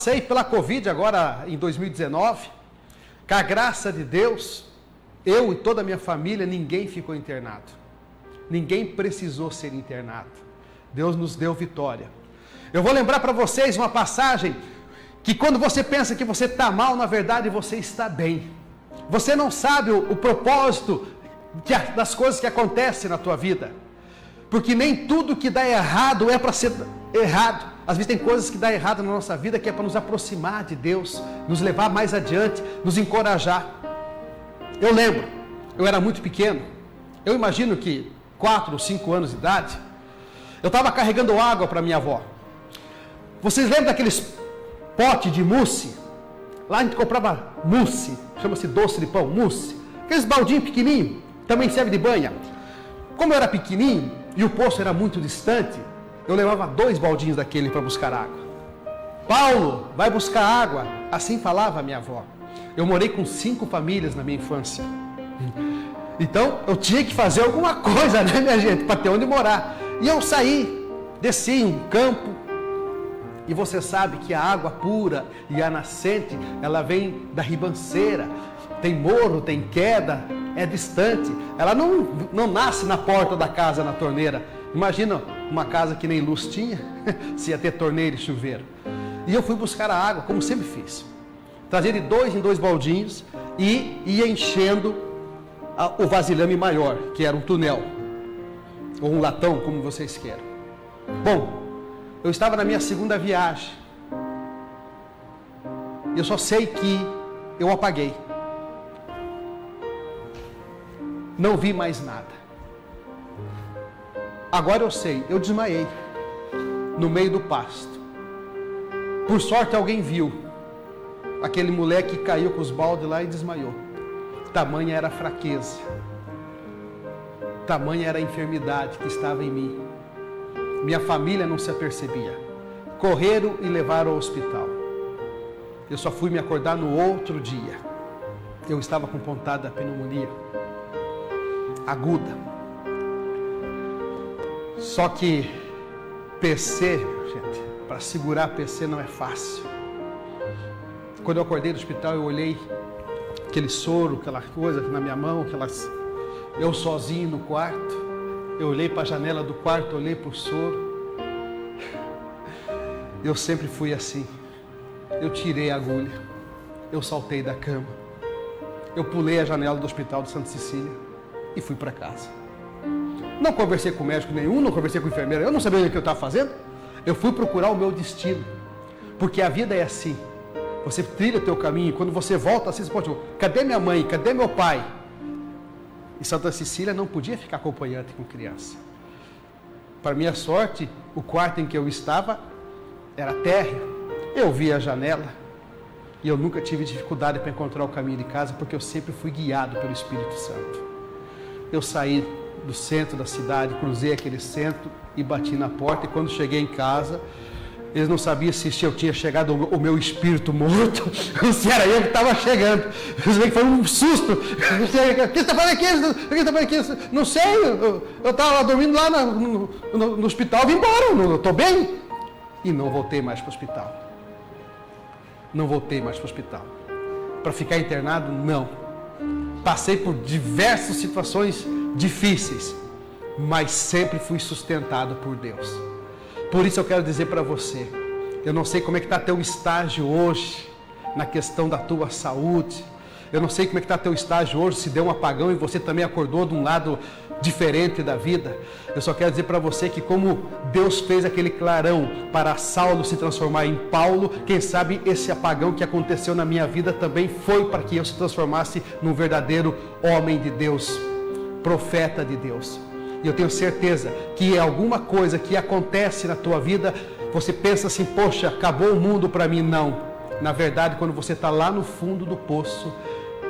Passei pela Covid agora em 2019, com a graça de Deus, eu e toda a minha família, ninguém ficou internado. Ninguém precisou ser internado. Deus nos deu vitória. Eu vou lembrar para vocês uma passagem que quando você pensa que você está mal, na verdade você está bem. Você não sabe o propósito das coisas que acontecem na tua vida. Porque nem tudo que dá errado é para ser errado. Às vezes tem coisas que dá errado na nossa vida que é para nos aproximar de Deus, nos levar mais adiante, nos encorajar. Eu lembro, eu era muito pequeno, eu imagino que 4 ou 5 anos de idade, eu estava carregando água para minha avó. Vocês lembram daqueles potes de mousse? Lá a gente comprava mousse, chama-se doce de pão, mousse. Aqueles baldinhos pequenininhos, também serve de banha. Como eu era pequenininho e o poço era muito distante, eu levava 2 baldinhos daquele para buscar água. Paulo, vai buscar água. Assim falava a minha avó. Eu morei com 5 famílias na minha infância. Então, eu tinha que fazer alguma coisa, né, minha gente, para ter onde morar. E eu saí, desci em um campo. E você sabe que a água pura e a nascente, ela vem da ribanceira. Tem morro, tem queda, é distante. Ela não nasce na porta da casa, na torneira. Imagina uma casa que nem luz tinha, se ia ter torneira e chuveiro. E eu fui buscar a água, como sempre fiz. Trazia de 2 em 2 baldinhos e ia enchendo o vasilhame maior, que era um tonel, ou um latão, como vocês queiram. Bom, eu estava na minha 2ª viagem. E eu só sei que eu apaguei. Não vi mais nada. Agora eu sei, eu desmaiei no meio do pasto. Por sorte alguém viu. Aquele moleque caiu com os baldes lá e desmaiou. Tamanha era a fraqueza. Tamanha era a enfermidade que estava em mim. Minha família não se apercebia. Correram e levaram ao hospital. Eu só fui me acordar no outro dia. Eu estava com pontada da pneumonia aguda. Só que PC, gente, para segurar PC não é fácil. Quando eu acordei do hospital, eu olhei aquele soro, aquela coisa na minha mão, eu sozinho no quarto. Eu olhei para a janela do quarto, olhei para o soro. Eu sempre fui assim. Eu tirei a agulha, eu saltei da cama, eu pulei a janela do hospital de Santa Cecília e fui para casa. Não conversei com médico nenhum, não conversei com enfermeira, eu não sabia o que eu estava fazendo. Eu fui procurar o meu destino, porque a vida é assim. Você trilha o teu caminho e quando você volta assim, você pode, cadê minha mãe, cadê meu pai? E Santa Cecília não podia ficar acompanhante com criança. Para minha sorte, o quarto em que eu estava era térreo. Eu via a janela e eu nunca tive dificuldade para encontrar o caminho de casa, porque eu sempre fui guiado pelo Espírito Santo. Eu saí do centro da cidade, cruzei aquele centro e bati na porta, e quando cheguei em casa, eles não sabiam se eu tinha chegado o meu espírito morto, ou se era eu que estava chegando. Foi um susto. O que você está fazendo aqui? O que você está fazendo aqui? Não sei, eu estava dormindo lá no hospital, vim embora, eu estou bem. E não voltei mais para o hospital. Não voltei mais para o hospital. Para ficar internado, não. Passei por diversas situações difíceis, mas sempre fui sustentado por Deus. Por isso eu quero dizer para você, eu não sei como é que está teu estágio hoje, na questão da tua saúde, eu não sei como é que está teu estágio hoje, se deu um apagão e você também acordou de um lado diferente da vida. Eu só quero dizer para você que como Deus fez aquele clarão para Saulo se transformar em Paulo, quem sabe esse apagão que aconteceu na minha vida também foi para que eu se transformasse num verdadeiro homem de Deus, profeta de Deus. E eu tenho certeza que alguma coisa que acontece na tua vida, você pensa assim, poxa, acabou o mundo para mim. Não. Na verdade, quando você está lá no fundo do poço,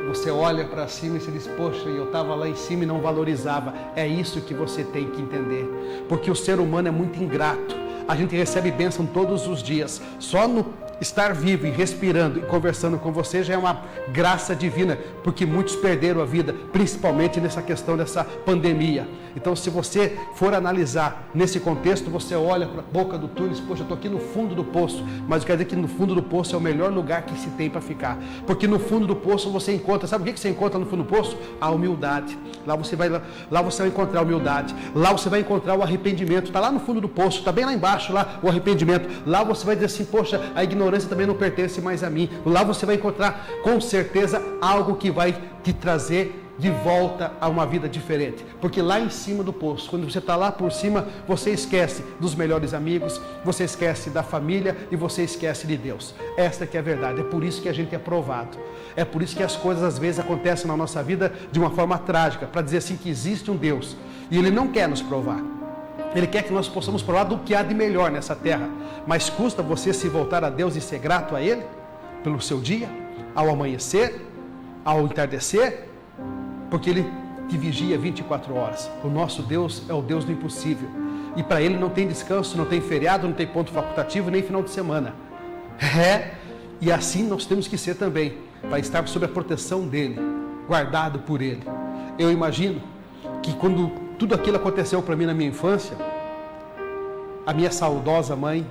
você olha para cima e se diz, poxa, eu estava lá em cima e não valorizava. É isso que você tem que entender. Porque o ser humano é muito ingrato. A gente recebe bênção todos os dias. Só no estar vivo e respirando e conversando com você já é uma graça divina, porque muitos perderam a vida, principalmente nessa questão dessa pandemia. Então, se você for analisar nesse contexto, você olha para a boca do túnel e diz, poxa, eu estou aqui no fundo do poço, mas eu quero dizer que no fundo do poço é o melhor lugar que se tem para ficar, porque no fundo do poço você encontra, sabe o que você encontra no fundo do poço? A humildade. Lá você vai encontrar a humildade, lá você vai encontrar o arrependimento, está lá no fundo do poço, está bem lá embaixo, lá o arrependimento, lá você vai dizer assim, poxa, a ignorância também não pertence mais a mim, lá você vai encontrar com certeza algo que vai te trazer de volta a uma vida diferente, porque lá em cima do poço, quando você está lá por cima, você esquece dos melhores amigos, você esquece da família e você esquece de Deus. Esta que é a verdade, é por isso que a gente é provado, é por isso que as coisas às vezes acontecem na nossa vida de uma forma trágica, para dizer assim que existe um Deus, e Ele não quer nos provar, Ele quer que nós possamos provar do que há de melhor nessa terra, mas custa você se voltar a Deus e ser grato a Ele, pelo seu dia, ao amanhecer, ao entardecer, porque Ele te vigia 24 horas. O nosso Deus é o Deus do impossível. E para Ele não tem descanso, não tem feriado, não tem ponto facultativo, nem final de semana. E assim nós temos que ser também, para estar sob a proteção dEle, guardado por Ele. Eu imagino que quando tudo aquilo aconteceu para mim na minha infância, a minha saudosa mãe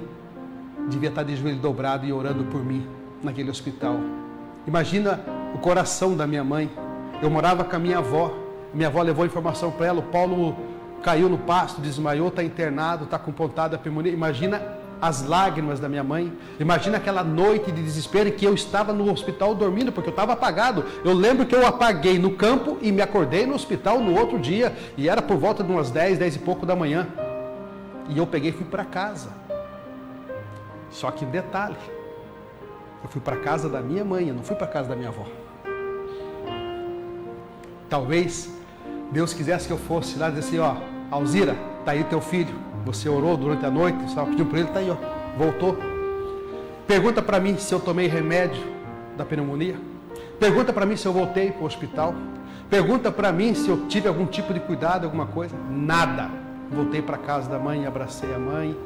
devia estar de joelho dobrado e orando por mim naquele hospital. Imagina o coração da minha mãe. Eu morava com a minha avó levou a informação para ela, o Paulo caiu no pasto, desmaiou, está internado, está com pontada pulmonar. Imagina as lágrimas da minha mãe, imagina aquela noite de desespero em que eu estava no hospital dormindo, porque eu estava apagado. Eu lembro que eu apaguei no campo e me acordei no hospital no outro dia, e era por volta de umas 10 e pouco da manhã, e eu peguei e fui para casa. Só que detalhe, eu fui para a casa da minha mãe, eu não fui para a casa da minha avó. Talvez Deus quisesse que eu fosse lá e dizer assim, ó, Alzira, está aí teu filho, você orou durante a noite, estava pedindo para ele, está aí, ó, voltou. Pergunta para mim se eu tomei remédio da pneumonia, pergunta para mim se eu voltei para o hospital, pergunta para mim se eu tive algum tipo de cuidado, alguma coisa, nada. Voltei para a casa da mãe, abracei a mãe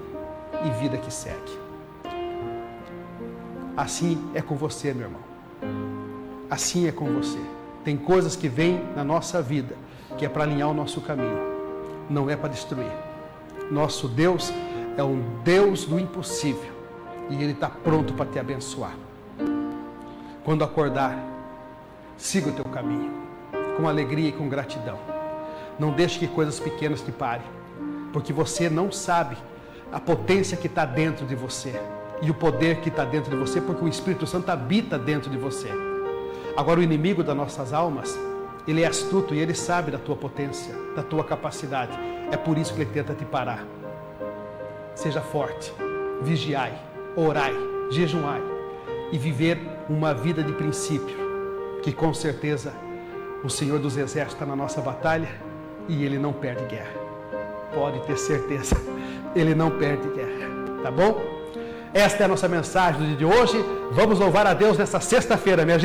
e vida que segue. Assim é com você, meu irmão, assim é com você. Tem coisas que vêm na nossa vida, que é para alinhar o nosso caminho, não é para destruir. Nosso Deus é um Deus do impossível, e Ele está pronto para te abençoar. Quando acordar, siga o teu caminho, com alegria e com gratidão. Não deixe que coisas pequenas te parem, porque você não sabe a potência que está dentro de você, e o poder que está dentro de você, porque o Espírito Santo habita dentro de você. Agora, o inimigo das nossas almas, ele é astuto e ele sabe da tua potência, da tua capacidade. É por isso que ele tenta te parar. Seja forte, vigiai, orai, jejuai e viver uma vida de princípio, que com certeza o Senhor dos Exércitos está na nossa batalha e Ele não perde guerra. Pode ter certeza, Ele não perde guerra, tá bom? Esta é a nossa mensagem do dia de hoje. Vamos louvar a Deus nessa sexta-feira, minha gente.